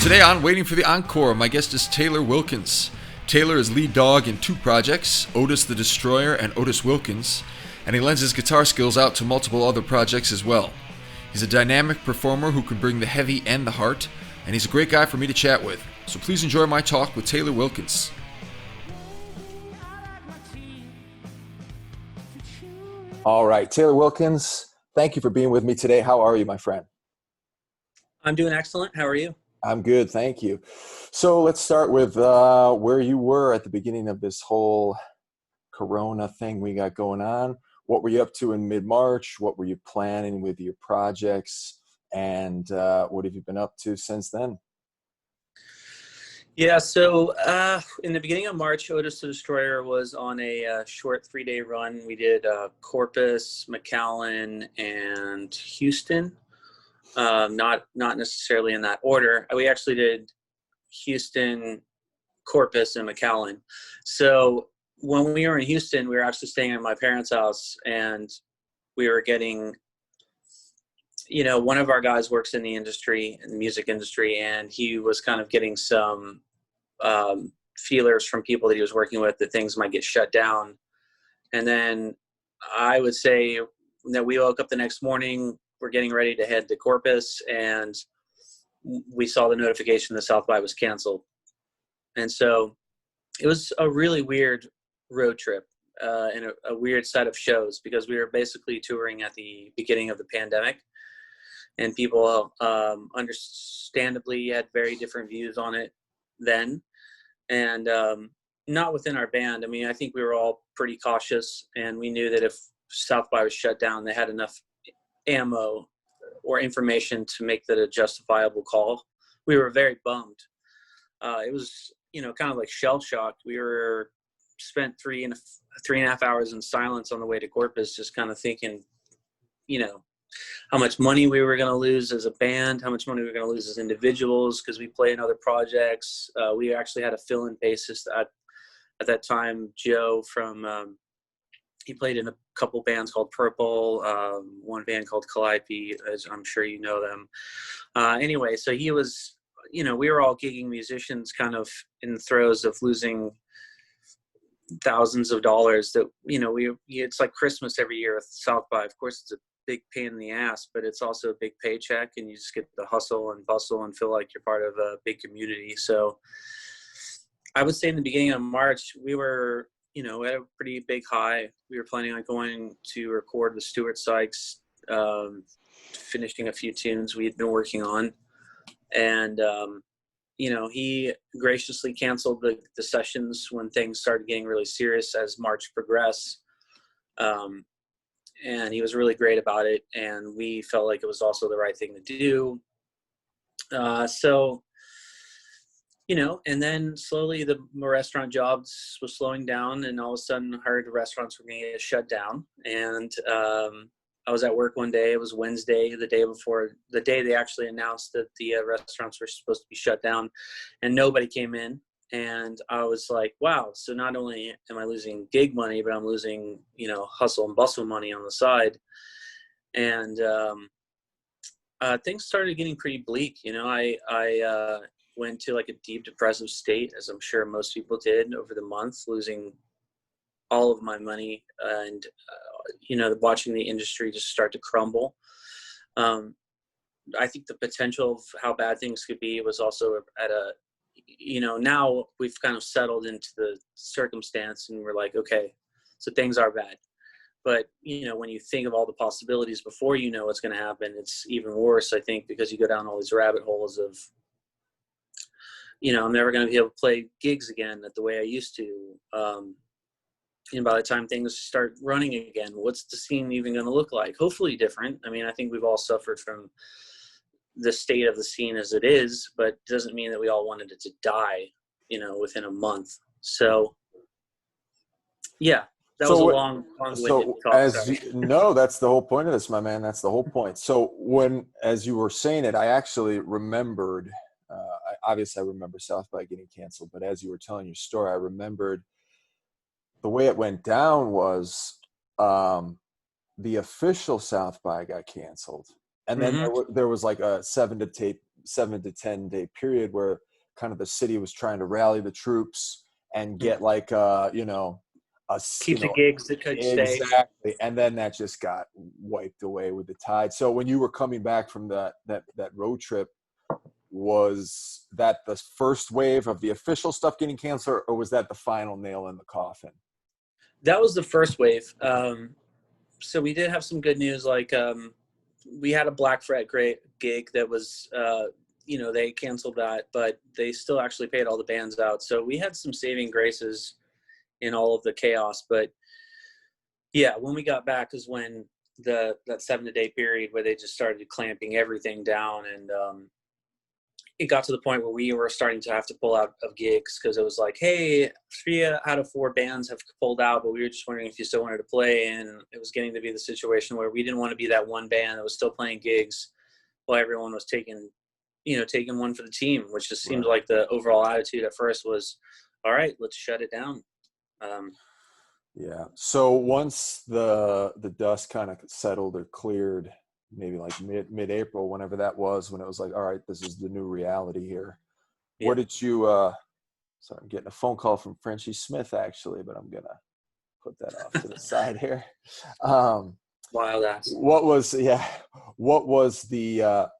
Today on Waiting for the Encore, my guest is Taylor Wilkins. Taylor is lead dog in two projects, Otis the Destroyer and Otis Wilkins, and he lends his guitar skills out to multiple other projects as well. He's a dynamic performer who can bring the heavy and the heart, and he's a great guy for me to chat with. So please enjoy my talk with Taylor Wilkins. All right, Taylor Wilkins, thank you for being with me today. How are you, my friend? I'm doing excellent. How are you? I'm good, thank you. So let's start with where you were at the beginning of this whole Corona thing we got going on. What were you up to in mid-March? What were you planning with your projects? And what have you been up to since then? Yeah, so in the beginning of March, Otis the Destroyer was on a short 3-day run. We did Corpus, McAllen, and Houston. Not necessarily in that order. We actually did Houston, Corpus, and McAllen. So when we were in Houston, we were actually staying at my parents' house, and we were getting, one of our guys works in the industry, in the music industry, and he was kind of getting some feelers from people that he was working with that things might get shut down. And then I would say that we woke up the next morning, we're getting ready to head to Corpus, and we saw the notification that South by was canceled. And so it was a really weird road trip and a weird set of shows, because we were basically touring at the beginning of the pandemic, and people understandably had very different views on it then. And not within our band. I mean, I think we were all pretty cautious, and we knew that if South by was shut down, they had enough ammo or information to make that a justifiable call. We were very bummed. It was, kind of like shell shocked. We were spent 3.5 hours in silence on the way to Corpus, just kind of thinking, how much money we were going to lose as a band, how much money we were going to lose as individuals, because we play in other projects. We actually had a fill-in bassist at that time, Joe from, he played in a couple bands called Purple, one band called Calliope, as I'm sure you know them. Anyway, so he was, we were all gigging musicians kind of in the throes of losing thousands of dollars that, it's like Christmas every year with South by. Of course, it's a big pain in the ass, but it's also a big paycheck, and you just get the hustle and bustle and feel like you're part of a big community. So I would say in the beginning of March, we were, at a pretty big high. We were planning on going to record with Stuart Sykes, finishing a few tunes we had been working on. And, he graciously canceled the sessions when things started getting really serious as March progressed. And he was really great about it, and we felt like it was also the right thing to do. And then slowly the restaurant jobs was slowing down, and all of a sudden I heard the restaurants were going to get shut down. And I was at work one day. It was Wednesday, the day they actually announced that the restaurants were supposed to be shut down, and nobody came in. And I was like, wow, so not only am I losing gig money, but I'm losing, hustle and bustle money on the side. And things started getting pretty bleak. I went to like a deep depressive state, as I'm sure most people did over the month, losing all of my money and, watching the industry just start to crumble. I think the potential of how bad things could be was also at a, now we've kind of settled into the circumstance, and we're like, okay, so things are bad. But, when you think of all the possibilities before you know what's going to happen, it's even worse, I think, because you go down all these rabbit holes of, I'm never going to be able to play gigs again the way I used to. And by the time things start running again, what's the scene even going to look like? Hopefully different. I mean, I think we've all suffered from the state of the scene as it is, but it doesn't mean that we all wanted it to die, within a month. So, yeah, that was a long-winded talk. No, that's the whole point of this, my man. That's the whole point. So as you were saying it, I actually remembered, obviously I remember South by getting canceled, but as you were telling your story, I remembered the way it went down was the official South by got canceled. And then there was like a 7 to to 10 day period where kind of the city was trying to rally the troops and get like Keep the gigs that could stay. Exactly. And then that just got wiped away with the tide. So when you were coming back from that road trip, was that the first wave of the official stuff getting canceled, or was that the final nail in the coffin? That was the first wave. So we did have some good news. Like we had a Black Fret gig that was, they canceled that, but they still actually paid all the bands out. So we had some saving graces in all of the chaos. But yeah, when we got back is when that 7-day period where they just started clamping everything down, and it got to the point where we were starting to have to pull out of gigs because it was like, hey, 3 out of 4 bands have pulled out, but we were just wondering if you still wanted to play. And it was getting to be the situation where we didn't want to be that one band that was still playing gigs while everyone was taking one for the team, which just seemed like the overall attitude at first was, all right, let's shut it down. Yeah. So once the dust kind of settled or cleared, maybe like mid-April, whenever that was, when it was like, all right, this is the new reality here. Yeah. What did you, sorry, I'm getting a phone call from Frenchie Smith actually, but I'm going to put that off to the side here. Wild ass. What was the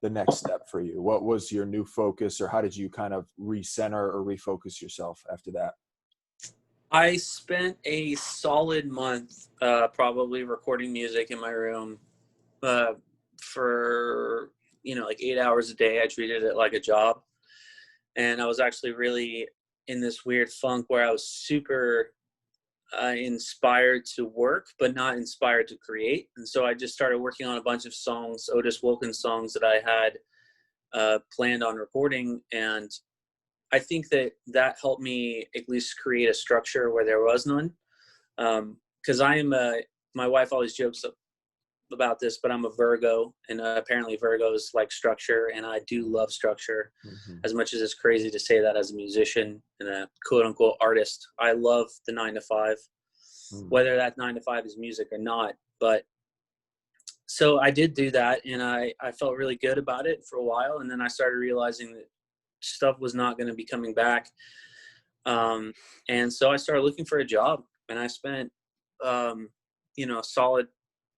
next step for you? What was your new focus, or how did you kind of recenter or refocus yourself after that? I spent a solid month probably recording music in my room for, like 8 hours a day. I treated it like a job. And I was actually really in this weird funk where I was super inspired to work, but not inspired to create. And so I just started working on a bunch of songs, Otis Wilkins songs that I had planned on recording. And I think that helped me at least create a structure where there was none. Because my wife always jokes about this, but I'm a Virgo, and apparently Virgos like structure, and I do love structure. As much as it's crazy to say that as a musician and a quote unquote artist. I love the 9 to 5, whether that 9 to 5 is music or not. But so I did do that, and I felt really good about it for a while, and then I started realizing that stuff was not going to be coming back. And so I started looking for a job, and I spent, a solid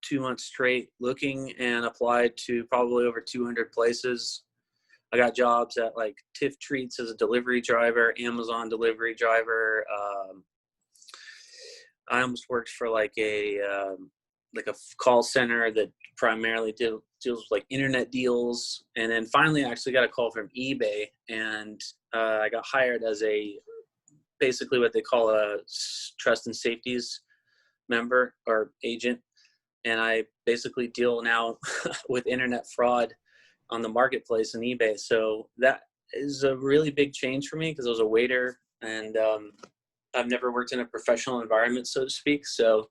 2 months straight looking, and applied to probably over 200 places. I got jobs at like Tiff Treats as a delivery driver, Amazon delivery driver. I almost worked for like a call center that primarily deals with like internet deals. And then finally I actually got a call from eBay, and I got hired as basically what they call a trust and safeties member or agent. And I basically deal now with internet fraud on the marketplace and eBay. So that is a really big change for me because I was a waiter, and I've never worked in a professional environment, so to speak. So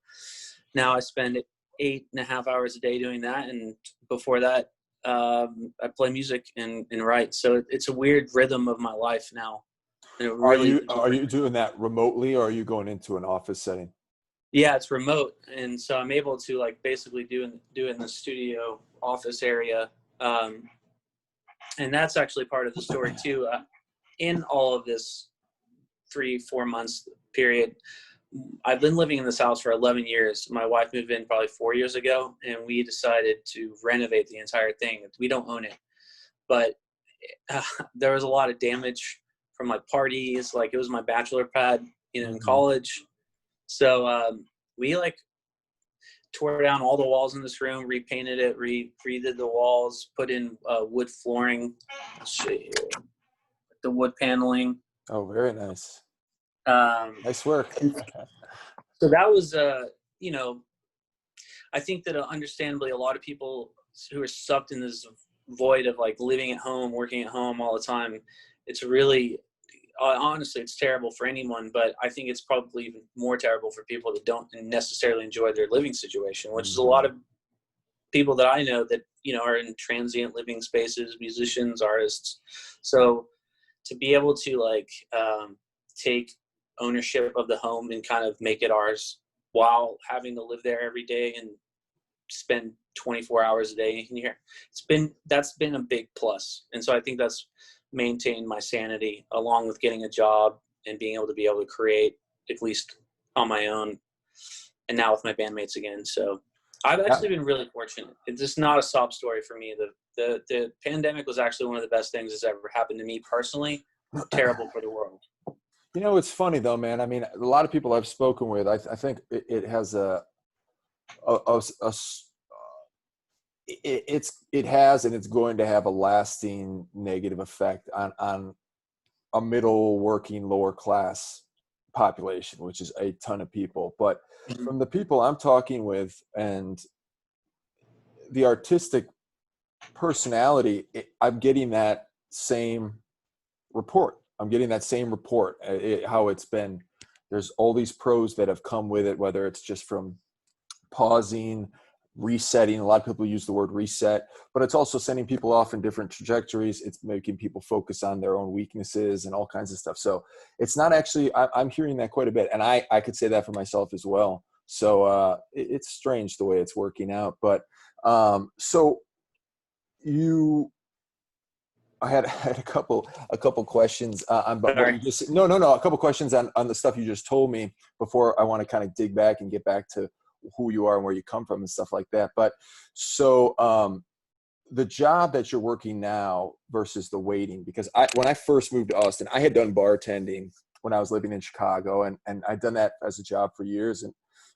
now I spend 8.5 hours a day doing that. And before that, I play music and write. So it's a weird rhythm of my life now. And are you doing that remotely, or are you going into an office setting? Yeah, it's remote. And so I'm able to like basically do in the studio office area. And that's actually part of the story too. In all of this 3-4 months period, I've been living in this house for 11 years. My wife moved in probably 4 years ago, and we decided to renovate the entire thing. We don't own it, but there was a lot of damage from like parties. Like it was my bachelor pad, in college. So we like tore down all the walls in this room, repainted it, redid the walls, put in wood flooring. Let's see here. The wood paneling. Oh, very nice. Nice work. So that was, I think that understandably a lot of people who are sucked in this void of like living at home, working at home all the time, it's really, honestly, it's terrible for anyone, but I think it's probably even more terrible for people that don't necessarily enjoy their living situation, which is a lot of people that I know that, are in transient living spaces, musicians, artists. So to be able to like take ownership of the home and kind of make it ours while having to live there every day and spend 24 hours a day. And that's been a big plus. And so I think that's maintained my sanity, along with getting a job and being able to create at least on my own, and now with my bandmates again. So I've actually been really fortunate. It's just not a sob story for me. The pandemic was actually one of the best things that's ever happened to me personally. Terrible for the world. You know, it's funny though, man. I mean, a lot of people I've spoken with, I think it has it has, and it's going to have a lasting negative effect on a middle working lower class population, which is a ton of people. But from the people I'm talking with and the artistic personality, I'm getting that same report. How it's been. There's all these pros that have come with it, whether it's just from pausing, resetting. A lot of people use the word reset, but it's also sending people off in different trajectories. It's making people focus on their own weaknesses and all kinds of stuff. So it's not actually, I'm hearing that quite a bit. And I could say that for myself as well. So it's strange the way it's working out. But so I had a couple questions on what you just, a couple questions on the stuff you just told me before I want to kind of dig back and get back to who you are and where you come from and stuff like that. But so the job that you're working now versus the waiting, because when I first moved to Austin, I had done bartending when I was living in Chicago, and I'd done that as a job for years, and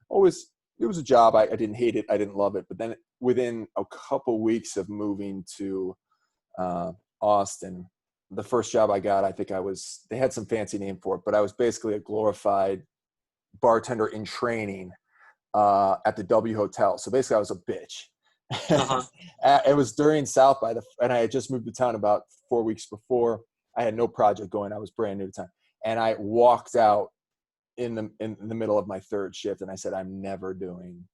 it was a job. I didn't hate it. I didn't love it. But then within a couple weeks of moving to Austin, the first job I got, they had some fancy name for it, but I was basically a glorified bartender in training at the W Hotel. So basically I was a bitch. Uh-huh. It was during South by and I had just moved to town about 4 weeks before. I had no project going. I was brand new to town. And I walked out in the middle of my third shift, and I said, I'm never doing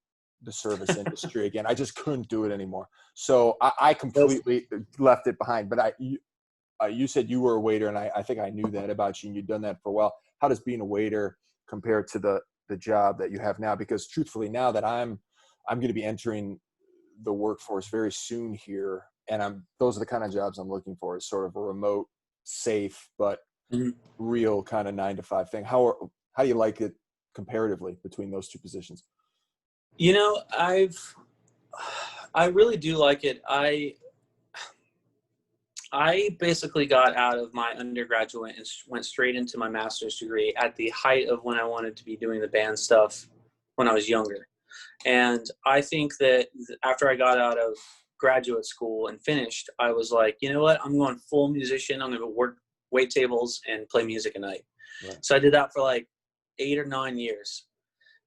the service industry again. I just couldn't do it anymore. So I completely left it behind. But you said you were a waiter, and I think I knew that about you, and you'd done that for a while. How does being a waiter compare to the job that you have now? Because truthfully, now that I'm going to be entering the workforce very soon here, and those are the kind of jobs I'm looking for, is sort of a remote, safe, but real kind of 9-to-5 thing. How do you like it comparatively between those two positions? You know, I really do like it. I basically got out of my undergraduate and went straight into my master's degree at the height of when I wanted to be doing the band stuff when I was younger. And I think that after I got out of graduate school and finished, I was like, you know what? I'm going full musician. I'm going to work wait tables and play music at night. Right. So I did that for like 8 or 9 years.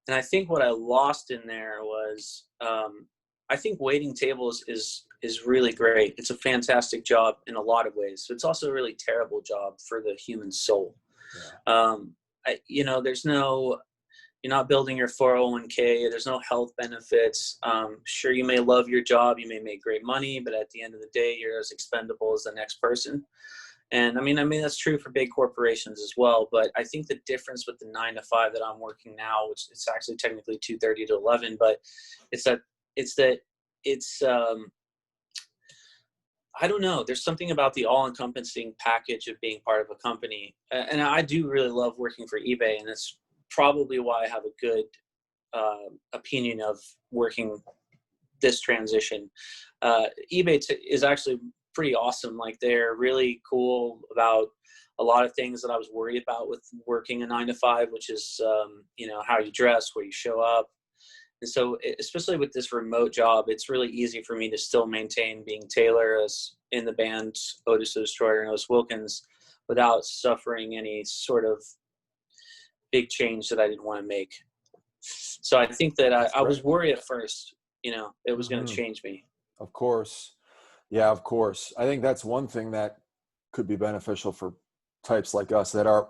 And I think what I lost in there was, I think waiting tables is really great. It's a fantastic job in a lot of ways. So it's also a really terrible job for the human soul. Yeah. You're not building your 401k. There's no health benefits. Sure, you may love your job. You may make great money, but at the end of the day, you're as expendable as the next person. And I mean, that's true for big corporations as well. But I think the difference with the 9-to-5 that I'm working now, which it's actually technically 2:30 to 11, but I don't know. There's something about the all-encompassing package of being part of a company. And I do really love working for eBay, and that's probably why I have a good opinion of working this transition. eBay is actually pretty awesome. Like, they're really cool about a lot of things that I was worried about with working a 9-to-5, which is, how you dress, where you show up. And so especially with this remote job, it's really easy for me to still maintain being Taylor as in the band Otis the Destroyer and Otis Wilkins without suffering any sort of big change that I didn't want to make. So I think that I was worried at first, it was going to change me. Of course. Yeah, of course. I think that's one thing that could be beneficial for types like us that are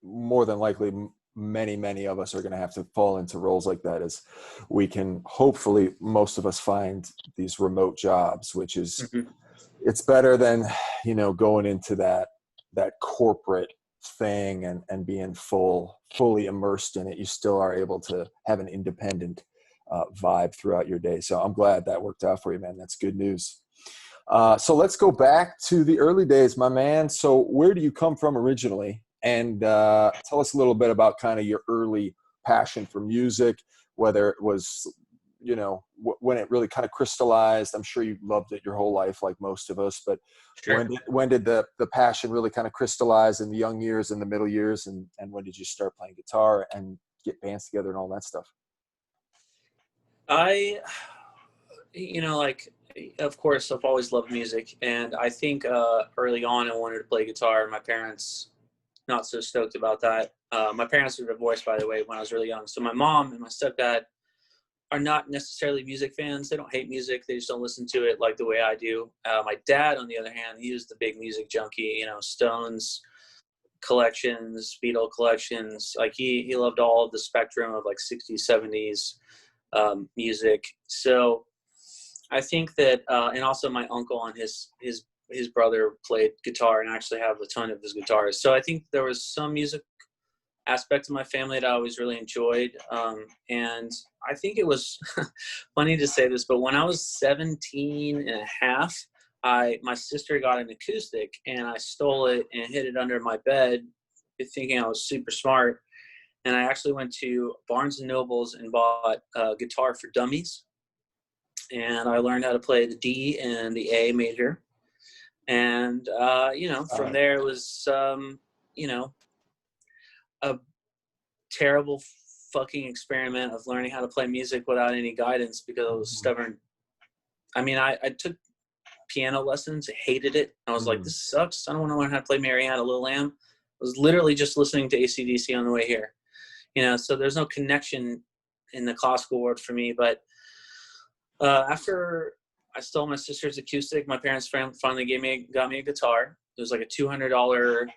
more than likely many of us are going to have to fall into roles like that, as we can hopefully most of us find these remote jobs, which is it's better than going into that corporate thing and being fully immersed in it. You still are able to have an independent vibe throughout your day. So I'm glad that worked out for you, man. That's good news. So let's go back to the early days, my man. So where do you come from originally? And tell us a little bit about kind of your early passion for music, whether it was, you know, when it really kind of crystallized. I'm sure you loved it your whole life, like most of us, but Sure. when did the passion really kind of crystallize in the young years and the middle years? And when did you start playing guitar and get bands together and all that stuff? Like, of course, I've always loved music. And I think early on I wanted to play guitar. My parents, not so stoked about that. My parents were divorced, by the way, when I was really young. So my mom and my stepdad are not necessarily music fans. They don't hate music. They just don't listen to it like the way I do. My dad, on the other hand, he was the big music junkie, you know, Stones collections, Beatle collections. Like he loved all of the spectrum of like 60s, 70s music. So I think that, and also my uncle and his brother played guitar and actually have a ton of his guitars. So I think there was some music aspect of my family that I always really enjoyed. And I think it was funny to say this, but when I was 17 and a half, my sister got an acoustic and I stole it and hid it under my bed thinking I was super smart. And I actually went to Barnes and Nobles and bought a guitar for dummies. And I learned how to play the D and the A major. And, from there it was, a terrible fucking experiment of learning how to play music without any guidance because I was stubborn. I mean, I took piano lessons, hated it. I was like, this sucks. I don't want to learn how to play Mary Had a Little Lamb. I was literally just listening to AC/DC on the way here. So there's no connection in the classical world for me. But after I stole my sister's acoustic, my parents finally got me a guitar. It was like a $200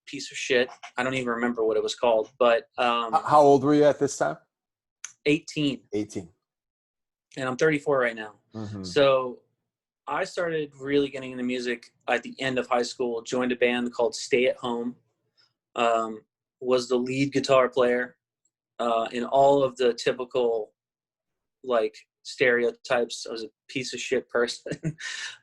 piece of shit. I don't even remember what it was called. But how old were you at this time? 18. 18. And I'm 34 right now. So I started really getting into music at the end of high school, joined a band called Stay at Home, was the lead guitar player in all of the typical like stereotypes. I was a piece of shit person,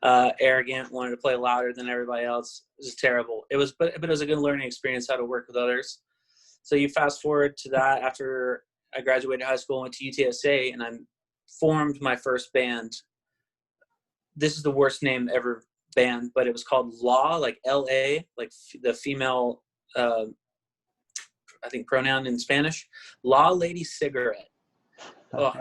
arrogant, wanted to play louder than everybody else. It was terrible. But it was a good learning experience how to work with others. So you fast forward to that after I graduated high school, went to UTSA, and I formed my first band. This is the worst name ever band, but it was called LA, like L-A, like the female, I think pronoun in Spanish, La Lady Cigarette. Oh.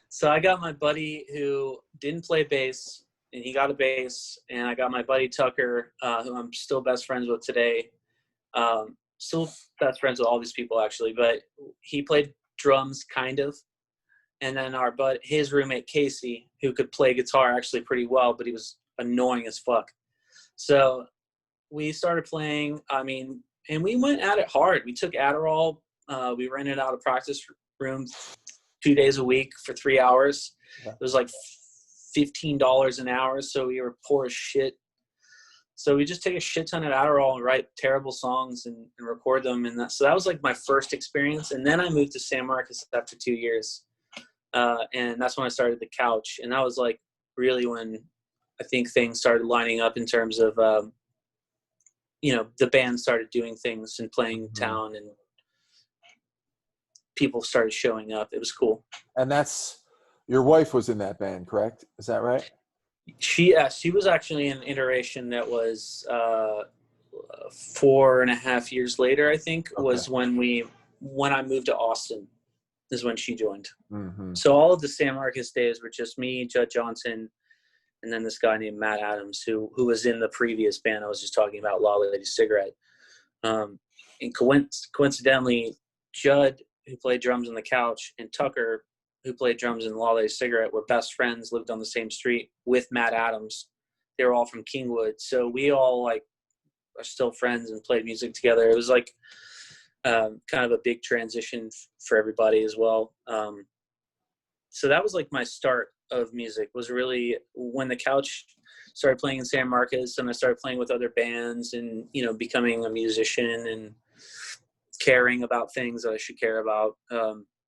So I got my buddy who didn't play bass, and he got a bass, and I got my buddy Tucker, who I'm still best friends with today. Still best friends with all these people actually, but he played drums kind of. And then his roommate Casey, who could play guitar actually pretty well, but he was annoying as fuck. So we started playing, and we went at it hard. We took Adderall. We rented out a practice room 2 days a week for 3 hours. It was like $15 an hour. So we were poor as shit. So we just take a shit ton of Adderall and write terrible songs and record them. So that was like my first experience. And then I moved to San Marcos after 2 years. And that's when I started The Couch. And that was like really when I think things started lining up in terms of, the band started doing things and playing town, and people started showing up. It was cool. And your wife was in that band, correct? Is that right? She was actually in an iteration that was 4.5 years later, I think, was when I moved to Austin is when she joined. So all of the San Marcos days were just me, Judd Johnson, and then this guy named Matt Adams, who was in the previous band I was just talking about, La Lady Cigarette. And coincidentally, Judd, who played drums on The Couch, and Tucker, who played drums in La Lady Cigarette, were best friends, lived on the same street with Matt Adams. They were all from Kingwood. So we all are still friends and played music together. It was like kind of a big transition for everybody as well. So that was like my start of music, was really when The Couch started playing in San Marcos, and I started playing with other bands and, becoming a musician and caring about things that I should care about.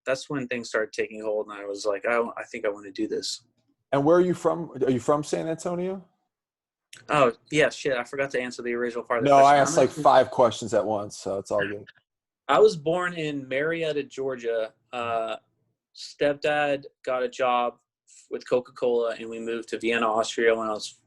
That's when things started taking hold, and I was like, I think I want to do this. And where are you from? Are you from San Antonio? Oh yeah, shit! I forgot to answer the original part of the No, I question. asked like 5 questions at once, so it's all good. I was born in Marietta, Georgia. Stepdad got a job with Coca-Cola, and we moved to Vienna, Austria when I was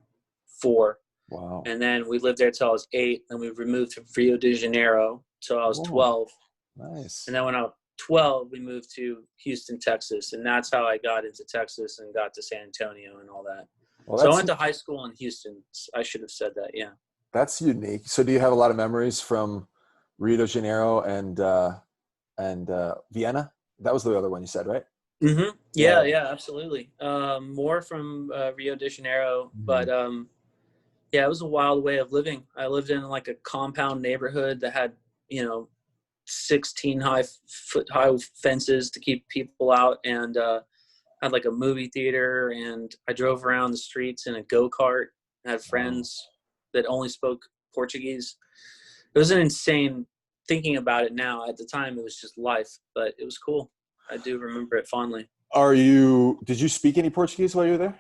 4. Wow. And then we lived there till I was 8. Then we moved to Rio de Janeiro till I was 12. Nice. And then when I was 12, we moved to Houston, Texas. And that's how I got into Texas and got to San Antonio and all that. Well, so I went to high school in Houston. I should have said that, yeah. That's unique. So do you have a lot of memories from Rio de Janeiro and Vienna? That was the other one you said, right? Mm-hmm. Yeah, absolutely. More from Rio de Janeiro, but yeah, it was a wild way of living. I lived in like a compound neighborhood that had, 16 foot high fences to keep people out, and had like a movie theater, and I drove around the streets in a go-kart. I had friends that only spoke Portuguese. It was an insane, thinking about it now. At the time, it was just life, but it was cool. I do remember it fondly. Did you speak any Portuguese while you were there?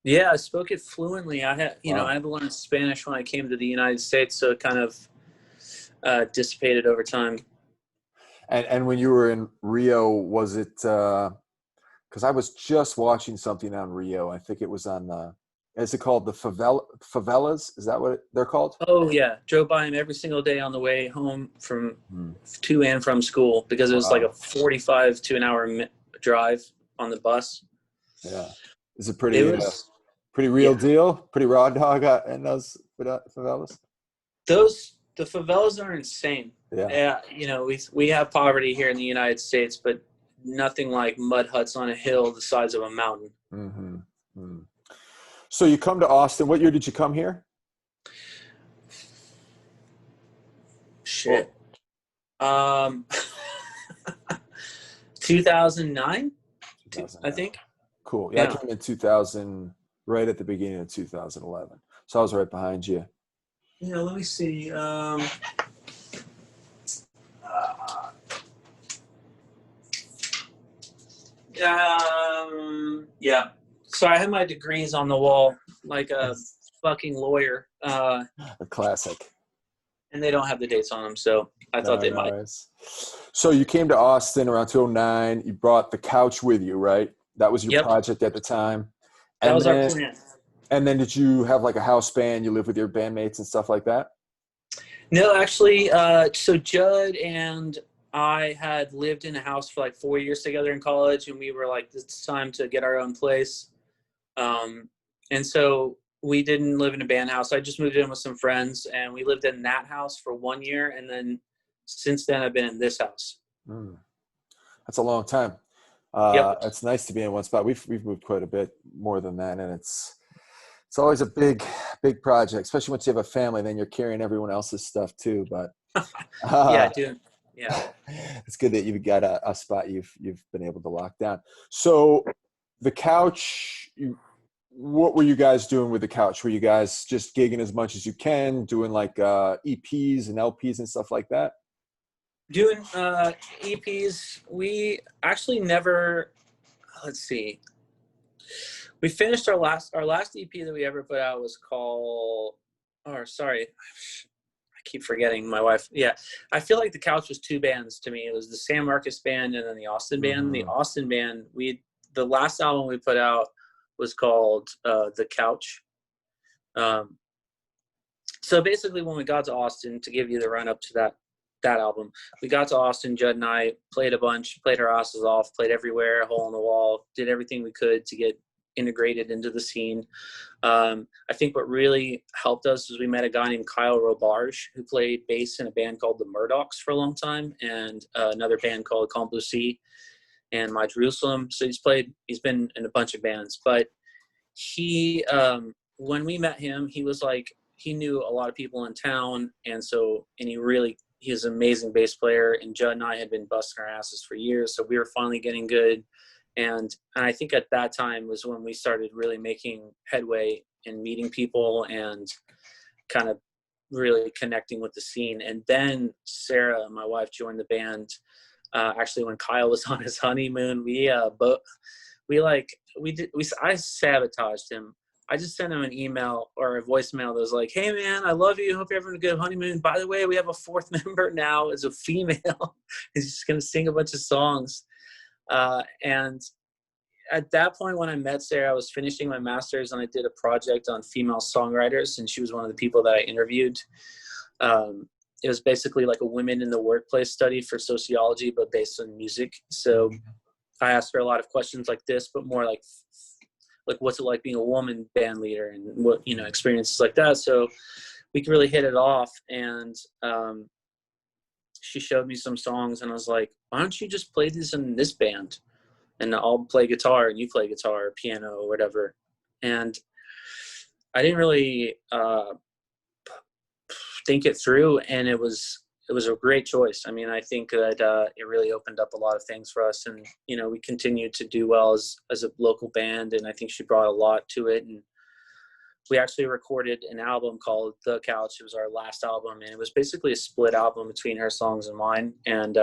Yeah, I spoke it fluently. I had, Wow. I had to learn Spanish when I came to the United States, so it kind of dissipated over time. And when you were in Rio, was it, because I was just watching something on Rio. I think it was on, is it called the favelas? Is that what they're called? Oh, yeah. Drove by them every single day on the way home to and from school, because it was like a 45 to an hour drive on the bus. Yeah. Is it pretty real deal? Pretty raw dog in those favelas? The favelas are insane. Yeah. We have poverty here in the United States, but nothing like mud huts on a hill the size of a mountain. Mm-hmm. Mm-hmm. So you come to Austin. What year did you come here? Shit. 2009, I think. Cool. Yeah, I came in 2000, right at the beginning of 2011. So I was right behind you. Yeah, let me see. Yeah. So I had my degrees on the wall like a fucking lawyer. A classic. And they don't have the dates on them, so I thought they might. So you came to Austin around 2009. You brought the couch with you, right? That was your project at the time. That was our plan. And then did you have like a house band? You live with your bandmates and stuff like that? No, actually, so Judd and I had lived in a house for like 4 years together in college, and we were like, it's time to get our own place. And so we didn't live in a band house. I just moved in with some friends, and we lived in that house for 1 year. And then since then, I've been in this house. That's a long time. It's nice to be in one spot. We've moved quite a bit more than that, and it's always a big project, especially once you have a family. Then you're carrying everyone else's stuff too. But yeah, dude. Yeah, it's good that you've got a spot you've been able to lock down. So the couch. What were you guys doing with the couch? Were you guys just gigging as much as you can, doing like EPs and LPs and stuff like that? Doing EPs. We actually never. Let's see. We finished our last EP that we ever put out was called. Sorry, I keep forgetting. My wife. Yeah, I feel like the couch was 2 bands to me. It was the San Marcos band and then the Austin band. The Austin band. The last album we put out was called The Couch. So basically, when we got to Austin, to give you the run up to that album, we got to Austin, Judd and I played a bunch, played our asses off, played everywhere, hole in the wall, did everything we could to get integrated into the scene. I think what really helped us was we met a guy named Kyle Robarge, who played bass in a band called the Murdochs for a long time, and another band called Camp Lucy and My Jerusalem. So he's been in a bunch of bands, but he, when we met him, he was like, he knew a lot of people in town. And he's an amazing bass player, and Judd and I had been busting our asses for years. So we were finally getting good. And I think at that time was when we started really making headway in meeting people and kind of really connecting with the scene. And then Sarah, my wife, joined the band. Actually, when Kyle was on his honeymoon, I sabotaged him. I just sent him an email or a voicemail that was like, "Hey man, I love you. Hope you're having a good honeymoon. By the way, we have a fourth member now. It's a female. He's just going to sing a bunch of songs." And at that point, when I met Sarah, I was finishing my master's and I did a project on female songwriters, and she was one of the people that I interviewed. It was basically like a women in the workplace study for sociology, but based on music. So I asked her a lot of questions like this, but more like what's it like being a woman band leader, and what, experiences like that. So we could really hit it off. And she showed me some songs, and I was like, why don't you just play this in this band? And I'll play guitar and you play guitar or piano or whatever. And I didn't really think it through, and it was a great choice. I mean, I think that it really opened up a lot of things for us, and we continued to do well as a local band, and I think she brought a lot to it. And we actually recorded an album called The Couch. It was our last album, and it was basically a split album between her songs and mine. And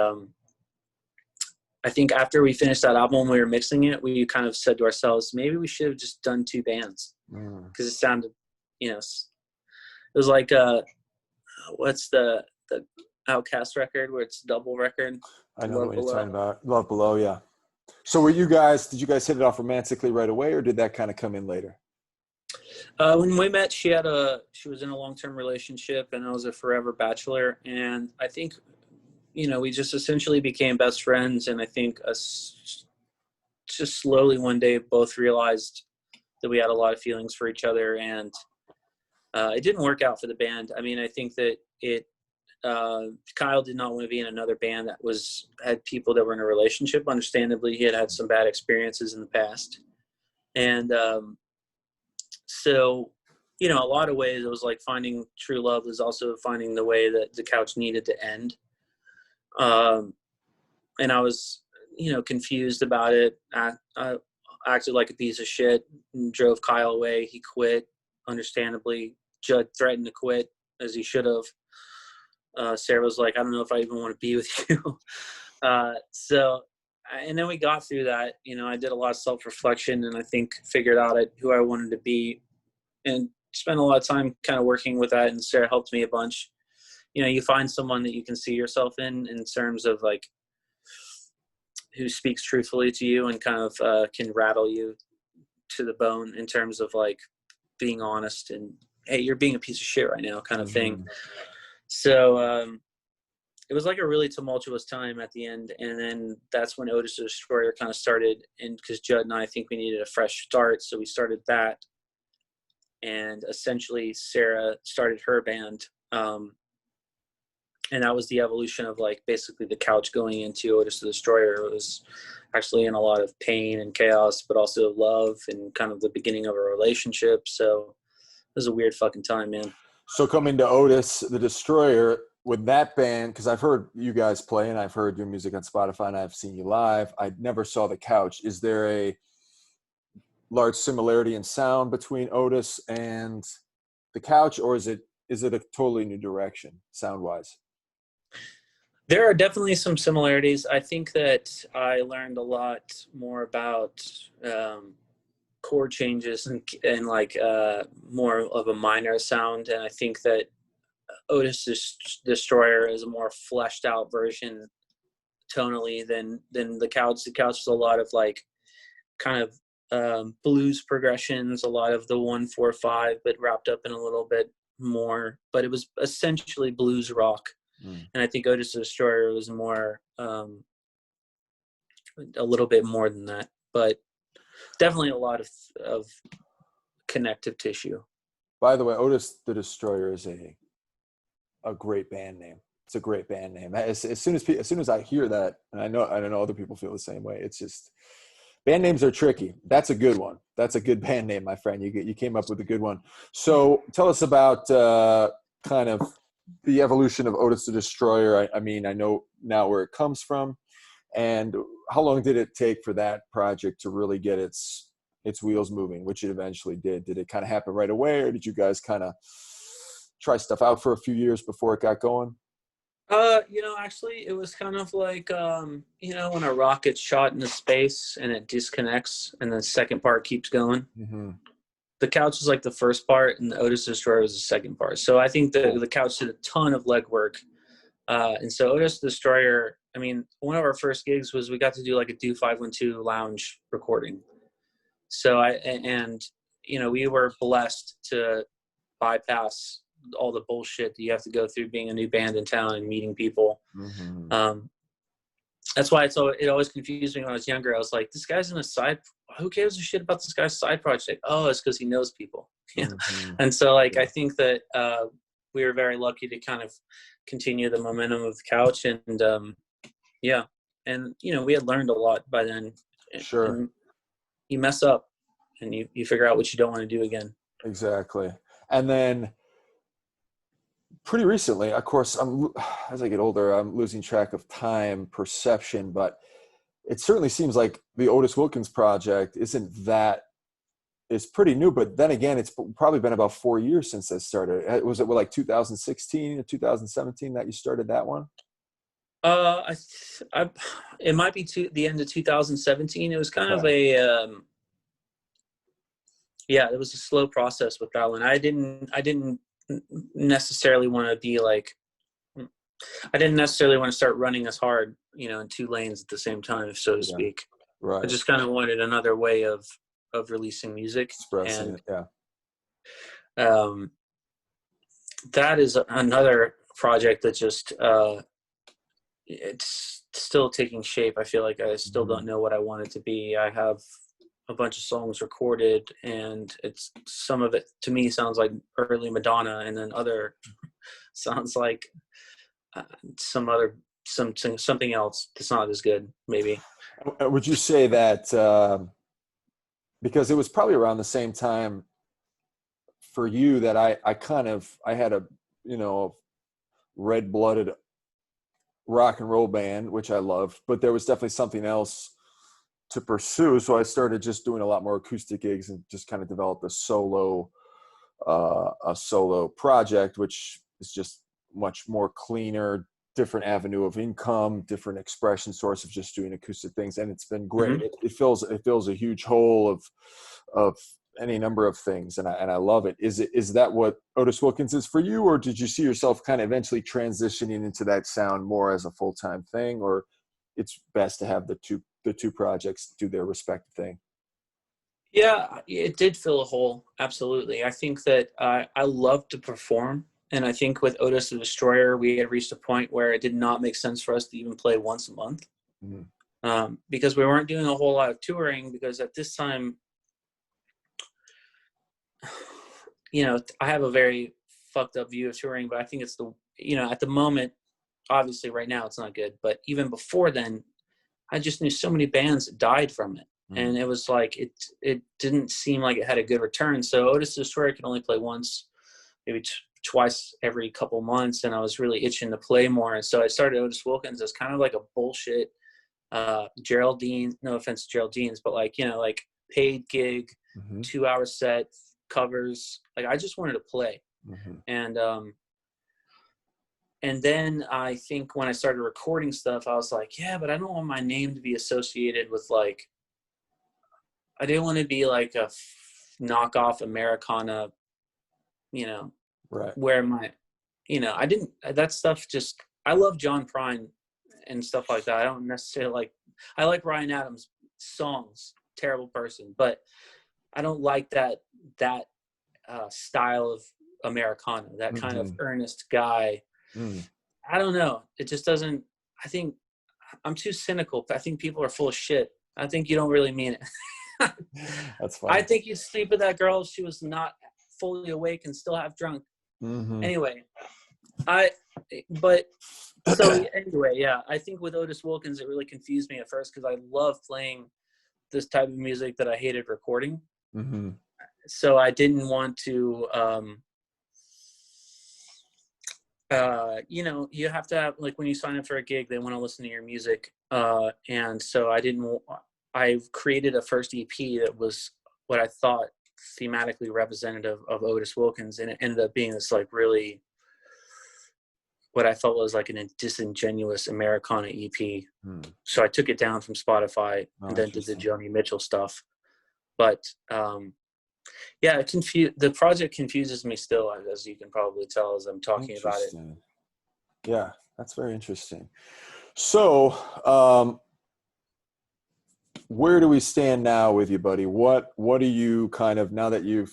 I think after we finished that album, we were mixing it, we kind of said to ourselves, maybe we should have just done two bands, because it sounded, it was like what's the Outcast record where it's double record? I know what you're talking about. Love Below, yeah. So did you guys hit it off romantically right away, or did that kind of come in later? When we met, she was in a long-term relationship, and I was a forever bachelor. And I think, we just essentially became best friends. And I think us just slowly one day both realized that we had a lot of feelings for each other. And it didn't work out for the band. I mean, I think that Kyle did not want to be in another band that had people that were in a relationship. Understandably, he had some bad experiences in the past. And so, a lot of ways it was like finding true love was also finding the way that The Couch needed to end. And I was, confused about it. I acted like a piece of shit and drove Kyle away. He quit, understandably. Judd threatened to quit, as he should have. Sarah was like, I don't know if I even want to be with you. And then we got through that. I did a lot of self-reflection, and I think figured out who I wanted to be, and spent a lot of time kind of working with that. And Sarah helped me a bunch. You find someone that you can see yourself in terms of like who speaks truthfully to you and kind of can rattle you to the bone in terms of like being honest and, hey, you're being a piece of shit right now kind of thing. So it was like a really tumultuous time at the end. And then that's when Otis the Destroyer kind of started. And because Judd and I think we needed a fresh start. So we started that. And essentially Sarah started her band. And that was the evolution of like basically The Couch going into Otis the Destroyer. It was actually in a lot of pain and chaos, but also love and kind of the beginning of a relationship. So it was a weird fucking time, man. So coming to Otis the Destroyer with that band, because I've heard you guys play and I've heard your music on Spotify and I've seen you live. I never saw The Couch. Is there a large similarity in sound between Otis and The Couch, or is it a totally new direction sound-wise? There are definitely some similarities. I think that I learned a lot more about chord changes and like more of a minor sound. And I think that Otis Destroyer is a more fleshed out version tonally than The Couch. The Couch is a lot of like kind of blues progressions, a lot of the 1-4-5, but wrapped up in a little bit more. But it was essentially blues rock. And I think Otis the Destroyer was more, a little bit more than that, but definitely a lot of connective tissue. By the way, Otis the Destroyer is a great band name. It's a great band name. As soon as I hear that, and I know other people feel the same way. It's just band names are tricky. That's a good one. That's a good band name, my friend. You came up with a good one. So tell us about kind of the evolution of Otis the Destroyer. I mean, I know now where it comes from, and how long did it take for that project to really get its wheels moving, which it eventually did? Did it kind of happen right away, or did you guys kind of try stuff out for a few years before it got going? Actually, it was kind of like, when a rocket's shot into space and it disconnects and the second part keeps going. Mm-hmm. The Couch was like the first part and the Otis Destroyer was the second part. So I think the Couch did a ton of legwork. And so Otis Destroyer, I mean, one of our first gigs was we got to do like a Do 512 lounge recording. So we were blessed to bypass all the bullshit that you have to go through being a new band in town and meeting people. Mm-hmm. That's why it always confused me when I was younger. I was like, this guy's in a side, who gives a shit about this guy's side project? Oh, it's because he knows people. Mm-hmm. And so I think that we were very lucky to kind of continue the momentum of the Couch. And we had learned a lot by then. Sure. And you mess up and you figure out what you don't want to do again. Exactly. And then pretty recently, of course, as I get older, I'm losing track of time perception, but it certainly seems like the Otis Wilkins project it's pretty new, but then again, it's probably been about 4 years since that started. Was it like 2016 or 2017 that you started that one? It might be the end of 2017. It was kind of it was a slow process with that one. I didn't necessarily want to be like, I didn't necessarily want to start running as hard, in two lanes at the same time, so to speak. Right. I just kind of wanted another way of releasing music. Expressing it, yeah. That is another project that just, it's still taking shape. I feel like I still don't know what I want it to be. I have a bunch of songs recorded and some of it to me sounds like early Madonna, and then other sounds like something else that's not as good, maybe. Would you say that because it was probably around the same time for you that I had a red-blooded rock and roll band, which I loved, but there was definitely something else to pursue, so I started just doing a lot more acoustic gigs and just kind of developed a solo project, which is just much more cleaner, different avenue of income, different expression source of just doing acoustic things, and it's been great. Mm-hmm. It fills a huge hole of any number of things, and I love it. Is that what Otis Wilkins is for you, or did you see yourself kind of eventually transitioning into that sound more as a full-time thing, or it's best to have the two projects do their respective thing? Yeah, it did fill a hole. Absolutely. I think that I love to perform. And I think with Otis the Destroyer, we had reached a point where it did not make sense for us to even play once a month. Mm-hmm. Because we weren't doing a whole lot of touring, because at this time, I have a very fucked up view of touring, but I think it's at the moment, obviously right now it's not good, but even before then, I just knew so many bands that died from it. Mm-hmm. And it was like, it didn't seem like it had a good return. So Otis the Destroyer could only play once, maybe twice every couple months. And I was really itching to play more. And so I started Otis Wilkins as kind of like a bullshit, Geraldine, no offense to Geraldine's, but like paid gig, 2-hour set, covers. Like I just wanted to play. Mm-hmm. And then I think when I started recording stuff, I was like, yeah, but I don't want my name to be associated with I didn't want to be like a knockoff Americana, right. Where that stuff I love John Prine and stuff like that. I don't necessarily I like Ryan Adams' songs, terrible person, but I don't like that style of Americana, that kind of earnest guy. I don't know. It just doesn't, I think I'm too cynical. I think people are full of shit. I think you don't really mean it. That's fine. I think you sleep with that girl if she was not fully awake and still half drunk. Mm-hmm. Anyway, I think with Otis Wilkins, it really confused me at first because I love playing this type of music that I hated recording. Mm-hmm. So I didn't want to, you have to have, when you sign up for a gig, they want to listen to your music. And so I created a first EP that was what I thought thematically representative of Otis Wilkins, and it ended up being this like really what I felt was like a disingenuous Americana EP. So I took it down from Spotify and then did the Joni Mitchell stuff. But yeah, the project confuses me still, as you can probably tell as I'm talking about it. Yeah, that's very interesting. So where do we stand now with you, buddy? What are you kind of, now that you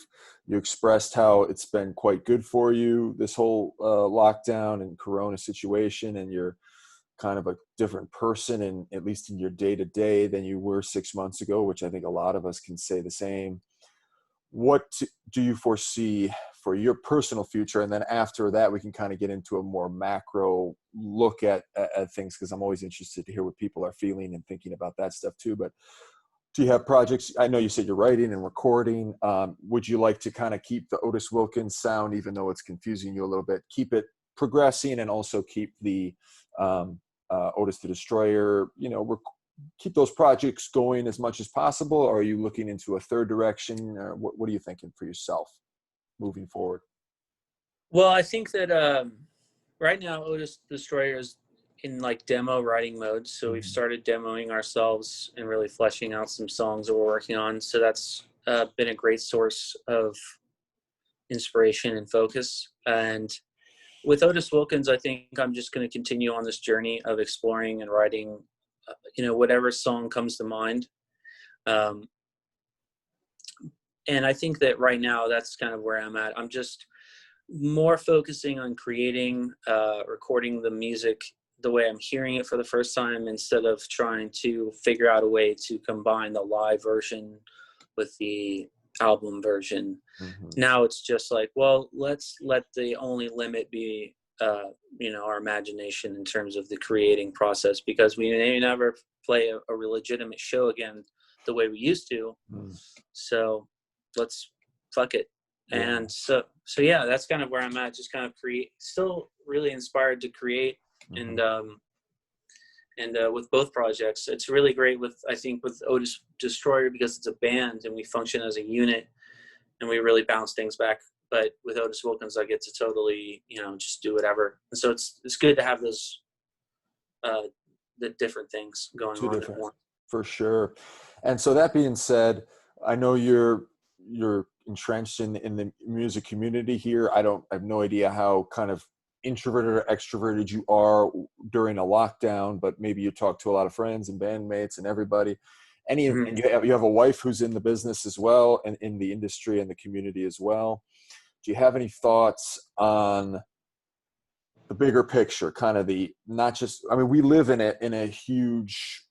expressed how it's been quite good for you, this whole lockdown and Corona situation, and you're kind of a different person, and at least in your day to day, than you were 6 months ago, which I think a lot of us can say the same. What do you foresee for your personal future? And then after that, we can kind of get into a more macro look at things, because I'm always interested to hear what people are feeling and thinking about that stuff too. But do you have projects? I know you said you're writing and recording. Would you like to kind of keep the Otis Wilkins sound, even though it's confusing you a little bit, keep it progressing, and also keep the Otis the Destroyer, keep those projects going as much as possible? Or are you looking into a third direction? Or what are you thinking for yourself moving forward? Well, I think that right now Otis the Destroyer is in like demo writing mode. So we've started demoing ourselves and really fleshing out some songs that we're working on. So that's been a great source of inspiration and focus. And with Otis Wilkins, I think I'm just going to continue on this journey of exploring and writing, whatever song comes to mind. And I think that right now that's kind of where I'm at. I'm just more focusing on creating, recording the music the way I'm hearing it for the first time, instead of trying to figure out a way to combine the live version with the album version. Now it's just like, well, let's let the only limit be our imagination in terms of the creating process, because we may never play a legitimate show again the way we used to. So let's fuck it. And so yeah, that's kind of where I'm at. Just kind of still really inspired to create. And with both projects, it's really great I think with Otis Destroyer, because it's a band and we function as a unit and we really bounce things back. But with Otis Wilkins, I get to totally, just do whatever. And so it's good to have those, the different things going on at once. For sure. And so that being said, I know you're entrenched in the music community here. I have no idea how kind of introverted or extroverted you are during a lockdown, but maybe you talk to a lot of friends and bandmates and everybody. And you have a wife who's in the business as well, and in the industry and the community as well. Do you have any thoughts on the bigger picture, kind of we live in a huge,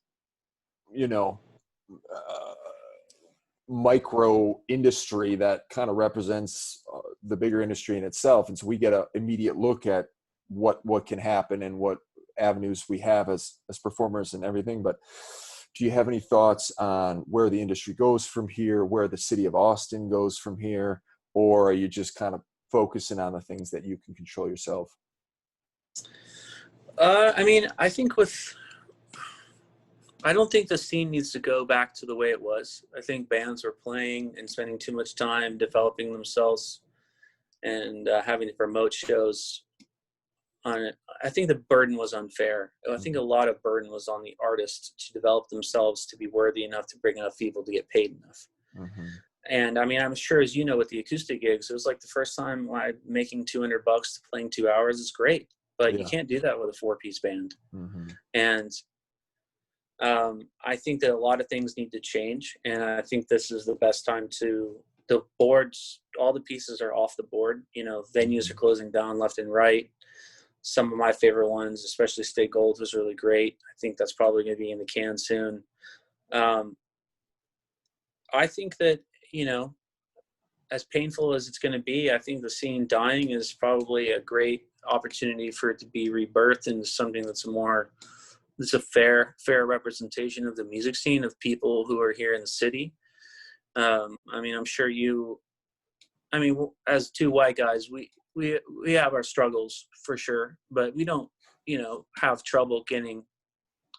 micro industry that kind of represents the bigger industry in itself. And so we get an immediate look at what can happen and what avenues we have as performers and everything. But do you have any thoughts on where the industry goes from here, where the city of Austin goes from here? Or are you just kind of focusing on the things that you can control yourself? I don't think the scene needs to go back to the way it was. I think bands are playing and spending too much time developing themselves and having to promote shows on it. I think the burden was unfair. I think a lot of burden was on the artists to develop themselves to be worthy enough to bring enough people to get paid enough. And I'm sure, as you know, with the acoustic gigs, it was like the first time I'm making $200 to playing 2 hours is great, but you can't do that with a 4-piece band. And I think that a lot of things need to change, and I think this is the best time the boards, all the pieces are off the board. Venues are closing down left and right. Some of my favorite ones, especially Stay Gold, was really great. I think that's probably going to be in the can soon. I think that, as painful as it's going to be, I think the scene dying is probably a great opportunity for it to be rebirthed into something that's it's a fair representation of the music scene, of people who are here in the city. I'm sure as two white guys, we have our struggles for sure, but we don't, have trouble getting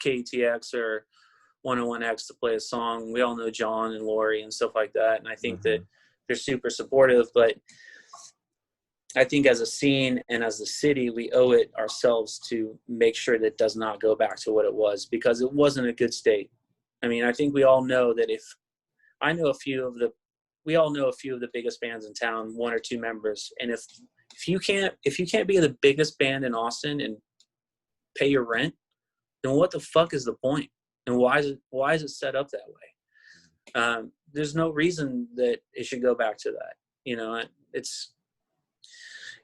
KTX or 101X to play a song. We all know John and Lori and stuff like that. And I think that they're super supportive, but I think as a scene and as a city, we owe it ourselves to make sure that it does not go back to what it was, because it wasn't a good state. I mean, I think we all know that we all know a few of the biggest bands in town, one or two members. And if you can't be the biggest band in Austin and pay your rent, then what the fuck is the point? And why is it set up that way? There's no reason that it should go back to that. You know,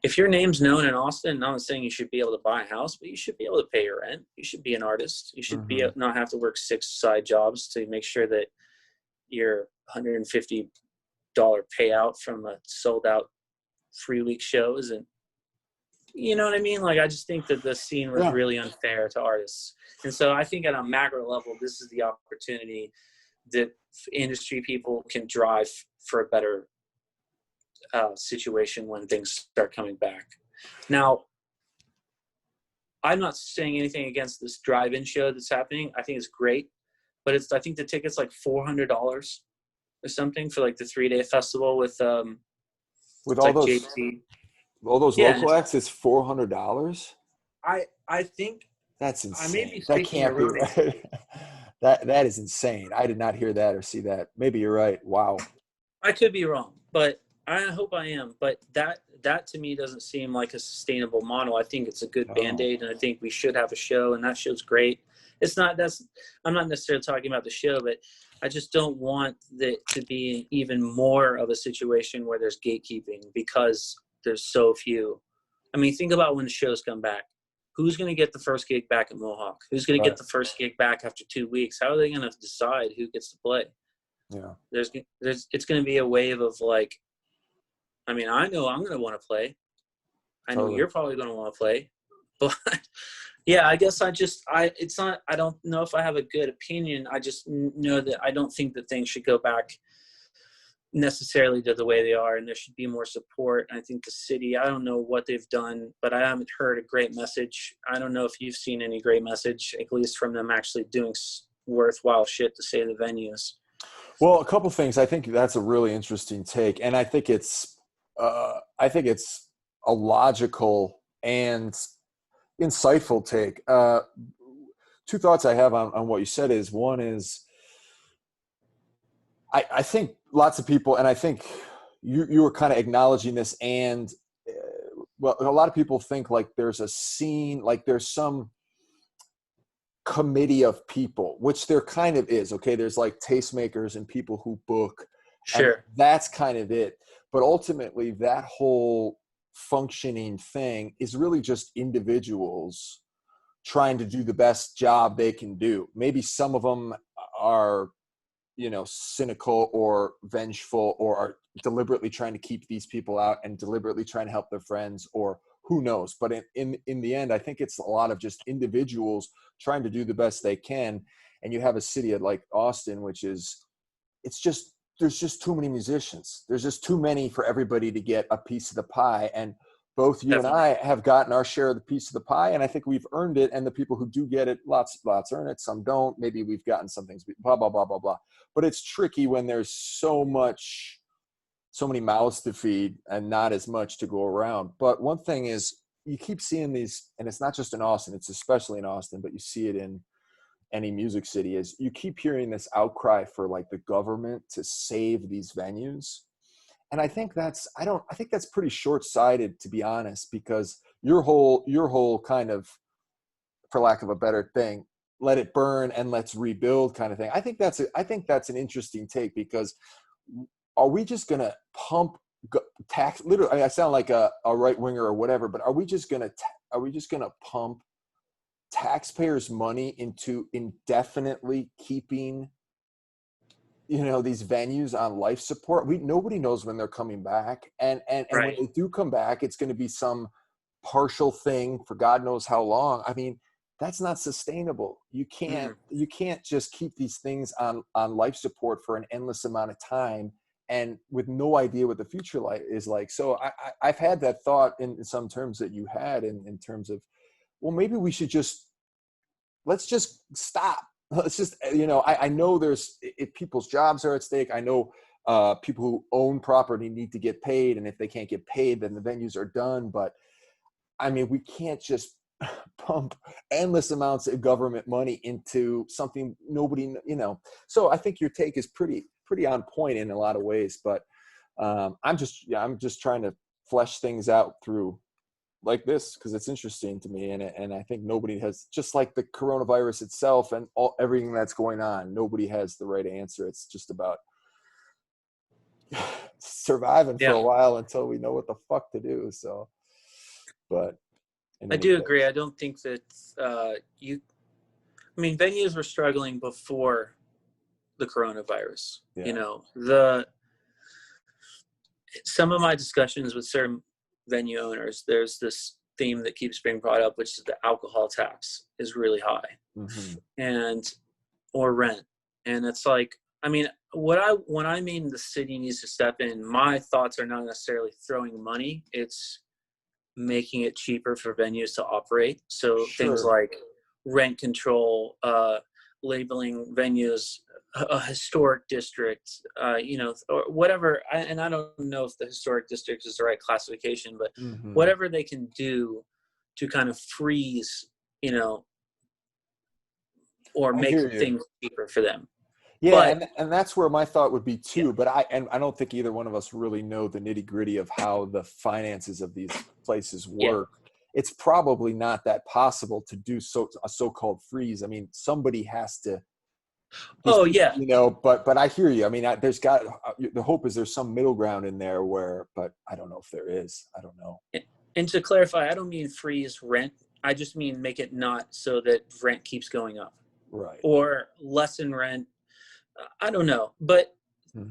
if your name's known in Austin, I'm not saying you should be able to buy a house, but you should be able to pay your rent. You should be an artist. You should not have to work 6 side jobs to make sure that your $150 payout from a sold out 3-week show isn't, you know what I mean? Like, I just think that the scene was really unfair to artists. And so I think at a macro level, this is the opportunity that industry people can drive for a better situation when things start coming back. Now, I'm not saying anything against this drive-in show that's happening. I think it's great, but I think the ticket's like $400 or something for like the 3-day festival with all like those JT. All those local acts is $400. I think that's insane. I may be that can't be right. that is insane. I did not hear that or see that. Maybe you're right. Wow. I could be wrong, but I hope I am. But that to me doesn't seem like a sustainable model. I think it's a good Band-Aid, and I think we should have a show, and that show's great. I'm not necessarily talking about the show, but I just don't want that to be even more of a situation where there's gatekeeping because there's so few. I mean, think about when the shows come back. Who's going to get the first gig back at Mohawk? Who's going to get the first gig back after 2 weeks? How are they going to decide who gets to play? Yeah. It's going to be a wave of like, I mean, I know I'm going to want to play. I know you're probably going to want to play, but yeah, I guess I don't know if I have a good opinion. I just know that I don't think that things should go back necessarily to the way they are, and there should be more support. I think the city, I don't know what they've done, but I haven't heard a great message. I don't know if you've seen any great message, at least from them actually doing worthwhile shit to save the venues. Well, a couple things. I think that's a really interesting take, and I think it's a logical and insightful take. 2 thoughts I have on what you said is, one is I think lots of people, and I think you were kind of acknowledging this, and well, a lot of people think like there's a scene, like there's some committee of people, which there kind of is. Okay, there's like tastemakers and people who book. Sure. That's kind of it. But ultimately, that whole functioning thing is really just individuals trying to do the best job they can do. Maybe some of them are, cynical or vengeful, or are deliberately trying to keep these people out and deliberately trying to help their friends, or who knows. But in the end, I think it's a lot of just individuals trying to do the best they can. And you have a city like Austin, which is, there's just too many musicians. There's just too many for everybody to get a piece of the pie. And both you and I have gotten our share of the piece of the pie, and I think we've earned it. And the people who do get it, lots earn it, some don't. Maybe we've gotten some things, blah, blah, blah, blah, blah. But it's tricky when there's so many mouths to feed and not as much to go around. But one thing is, you keep seeing these, and it's not just in Austin, it's especially in Austin, but you see it in any music city, is you keep hearing this outcry for like the government to save these venues. And I think that's pretty short-sighted, to be honest, because your whole kind of, for lack of a better thing, let it burn and let's rebuild kind of thing. I think that's an interesting take, because are we just going to pump tax? Literally, I sound like a right winger or whatever, but are we just going to pump taxpayers' money into indefinitely keeping these venues on life support? Nobody knows when they're coming back, and right. When they do come back, it's going to be some partial thing for God knows how long. I mean, that's not sustainable. You can't just keep these things on life support for an endless amount of time and with no idea what the future is like. So I've had that thought in some terms that you had in terms of, well, maybe we should let's just stop. Let's just, I know people's jobs are at stake. I know people who own property need to get paid, and if they can't get paid, then the venues are done. But I mean, we can't just pump endless amounts of government money into something nobody, So I think your take is pretty on point in a lot of ways. But I'm just trying to flesh things out through like this because it's interesting to me, and I think nobody has, just like the coronavirus itself and everything that's going on, nobody has the right answer. It's just about surviving for a while until we know what the fuck to do. So, but I do agree. I don't think that venues were struggling before the coronavirus. Some of my discussions with certain venue owners, there's this theme that keeps being brought up, which is the alcohol tax is really high, or rent. And it's like, when I mean the city needs to step in, my thoughts are not necessarily throwing money. It's making it cheaper for venues to operate. So things like rent control, labeling venues a historic district, or whatever. And I don't know if the historic district is the right classification, but whatever they can do to kind of freeze, or make things cheaper for them. Yeah, and that's where my thought would be too. But I don't think either one of us really know the nitty gritty of how the finances of these places work. It's probably not that possible to do a so-called freeze. I mean, somebody has to. But I hear you. I mean, the hope is there's some middle ground in there but I don't know if there is. I don't know. And to clarify, I don't mean freeze rent. I just mean make it not so that rent keeps going up. Right. Or lessen rent. I don't know. But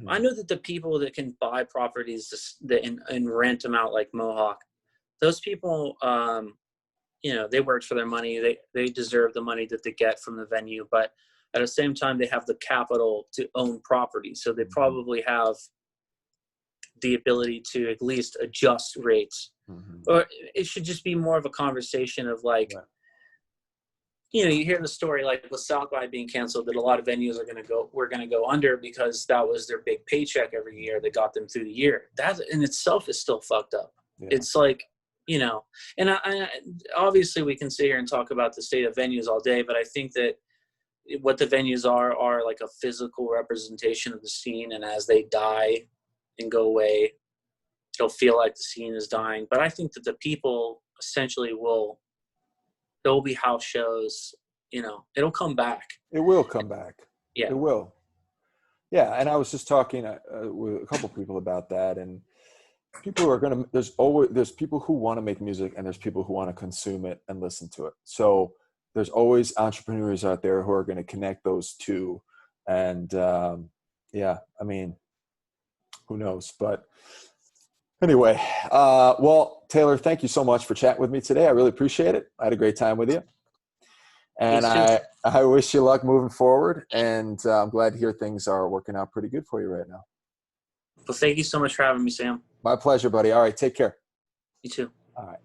I know that the people that can buy properties and rent them out like Mohawk, those people, they worked for their money. They deserve the money that they get from the venue. But at the same time, they have the capital to own property. So they probably have the ability to at least adjust rates. Or it should just be more of a conversation of like, you hear the story like with South by being canceled that a lot of venues were going to go under because that was their big paycheck every year that got them through the year. That in itself is still fucked up. Yeah. It's like, and I obviously we can sit here and talk about the state of venues all day, but I think that what the venues are like a physical representation of the scene. And as they die and go away, it'll feel like the scene is dying. But I think that the people essentially there will be house shows, it'll come back. It will come back. Yeah. It will. Yeah. And I was just talking with a couple people about that, and people are there's people who want to make music and there's people who want to consume it and listen to it. So there's always entrepreneurs out there who are going to connect those two. And who knows? But anyway, well, Taylor, thank you so much for chatting with me today. I really appreciate it. I had a great time with you. And I wish you luck moving forward. And I'm glad to hear things are working out pretty good for you right now. Well, thank you so much for having me, Sam. My pleasure, buddy. All right. Take care. You too. All right.